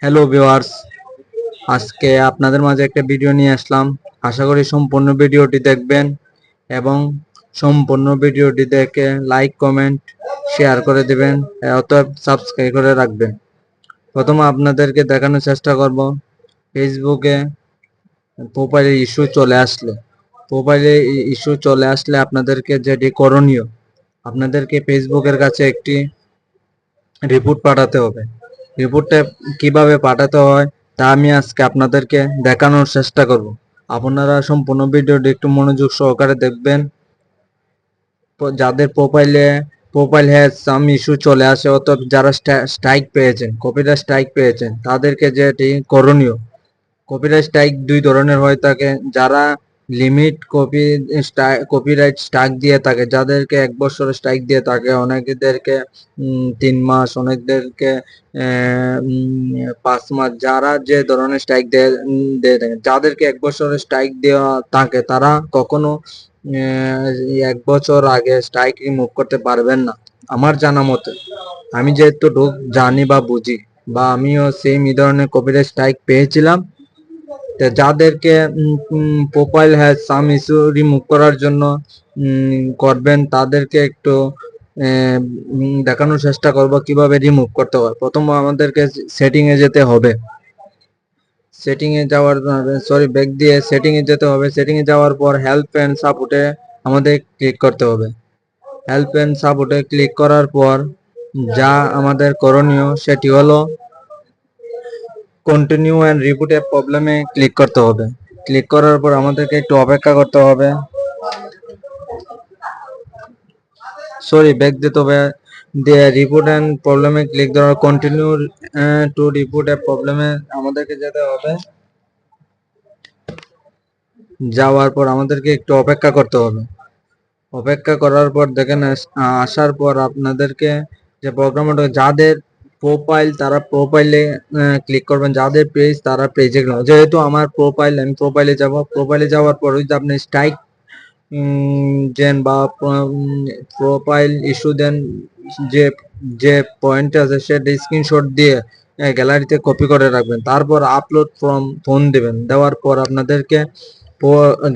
Hello viewers, আজকে আপনাদের মাঝে একটা ভিডিও নিয়ে আসলাম। আশা করি সম্পূর্ণ ভিডিওটি দেখবেন এবং সম্পূর্ণ ভিডিওটি দেখে লাইক কমেন্ট শেয়ার করে দেবেন, অতএব সাবস্ক্রাইব করে রাখবেন। প্রথমে আপনাদেরকে দেখানোর চেষ্টা করব ফেসবুকে প্রোফাইলে ইস্যু চলে আসলে আপনাদেরকে যেটি করণীয়, আপনাদেরকে ফেসবুকের কাছে একটি রিপোর্ট পাঠাতে হবে। রিপোর্টটা কিভাবে পাঠাতে হয় তা আমি আজকে আপনাদেরকে দেখানোর চেষ্টা করব। আপনারা সম্পূর্ণ ভিডিওটি একটু মনোযোগ সহকারে দেখবেন। যাদের প্রোফাইল হ্যাজ সাম ইস্যু চলে আসে, অর্থাৎ যারা কপিরাইট স্ট্রাইক পেয়েছেন তাদেরকে যেটি করণীয়। কপিরাইট স্ট্রাইক দুই ধরনের হয়ে থাকে। যারা লিমিট কপিরাইট স্ট্রাইক দিয়ে থাকে, যাদেরকে 1 বছরের স্ট্রাইক দিয়ে থাকে, অনেকদেরকে 3 মাস, অনেকদেরকে 5 মাস, যারা যে ধরনের স্ট্রাইক দিয়ে থাকে। যাদেরকে 1 বছরের স্ট্রাইক দেওয়া থাকে তারা কখনো 1 বছর আগে স্ট্রাইক রিমুভ করতে পারবেন না আমার জানা মতে। আমি যেহেতু জানি বা বুঝি, বা আমিও সেম এই ধরনের কপিরাইট স্ট্রাইক পেয়েছিলাম। যাদেরকে profile has some issue remove করার জন্য করবেন, তাদেরকে একটু দেখানোর চেষ্টা করব কিভাবে রিমুভ করতে হয়। প্রথম আমাদেরকে সেটিং এ যেতে হবে। সেটিং এ যেতে হবে। সেটিং এ যাওয়ার পর হেল্প এন্ড সাপোর্টে আমাদের ক্লিক করতে হবে। হেল্প এন্ড সাপোর্টে ক্লিক করার পর যা আমাদের করণীয় সেটি হলো কন্টিনিউ এন্ড রিবুট এ প্রবলেমে ক্লিক করতে হবে। ক্লিক করার পর আমাদেরকে একটু অপেক্ষা করতে হবে, ব্যাক দিতে হবে। দিয়ে রিবুট এন্ড প্রবলেমে ক্লিক দেওয়ার কন্টিনিউ টু রিবুট এ প্রবলেমে আমাদেরকে যেতে হবে। যাওয়ার পর আমাদেরকে একটু অপেক্ষা করতে হবে। অপেক্ষা করার পর দেখেন আসার পর আপনাদেরকে যে প্রোগ্রামটা, যাদের প্রোফাইল তারা প্রোফাইলে ক্লিক করবেন, যাদের পেজ তারা পেজে। যেহেতু আমার প্রোফাইল, আমি প্রোফাইলে যাব। প্রোফাইলে যাওয়ার পর যদি আপনি স্ট্রাইক দেন বা প্রোফাইল ইস্যু দেন, যে যে পয়েন্ট আছে সেটা স্ক্রিনশট দিয়ে গ্যালারিতে কপি করে রাখবেন। তারপর আপলোড ফ্রম ফোন দেবেন। দেওয়ার পর আপনাদেরকে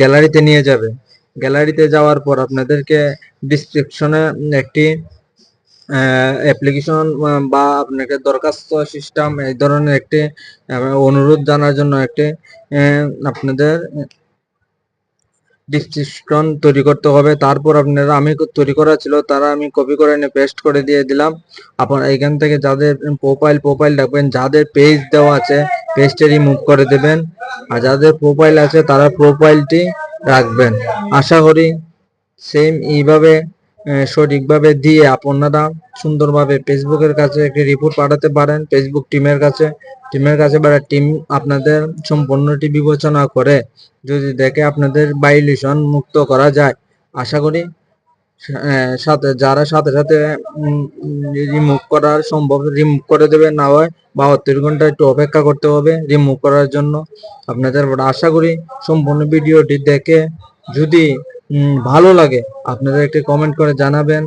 গ্যালারিতে নিয়ে যাবে। গ্যালারিতে যাওয়ার পর আপনাদেরকে ডিসক্রিপশনে একটি অ্যাপ্লিকেশন বা আপনাকে দরখাস্ত সিস্টেম এই ধরনের একটি অনুরোধ জানার জন্য একটি আপনাদের ডিসক্রিপশন তৈরি করতে হবে। তারপর আপনারা, আমি তৈরি করা ছিল, তারা আমি কপি করে নিয়ে পেস্ট করে দিয়ে দিলাম। আপনারা এখান থেকে যাদের প্রোফাইল রাখবেন, যাদের পেজ দেওয়া আছে পেজটি রিমুভ করে দেবেন, আর যাদের প্রোফাইল আছে তারা প্রোফাইলটি রাখবেন। আশা করি সেম এইভাবে সঠিকভাবে দিয়ে আপনারা সুন্দরভাবে ফেসবুকের কাছে একটি রিপোর্ট পাঠাতে পারেন। ফেসবুক টিমের কাছে বা টিম আপনাদের সম্পূর্ণটি বিবেচনা করে যদি দেখে আপনাদের ভায়োলেশন মুক্ত করা যায়, আশা করি সাথে সাথে রিমুভ করার সম্ভব রিমুভ করে দেবে। না হয় 72 ঘন্টা একটু অপেক্ষা করতে হবে রিমুভ করার জন্য আপনাদের। আশা করি সম্পূর্ণ ভিডিওটি দেখে যদি ভালো লাগে আপনারা একটি কমেন্ট করে জানাবেন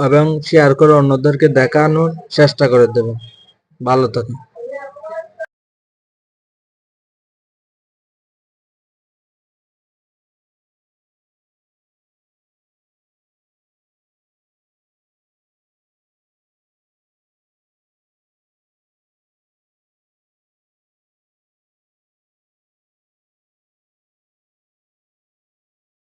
এবং শেয়ার করে অন্যদেরকে দেখানোর চেষ্টা করে দেবেন। ভালো থাকুন।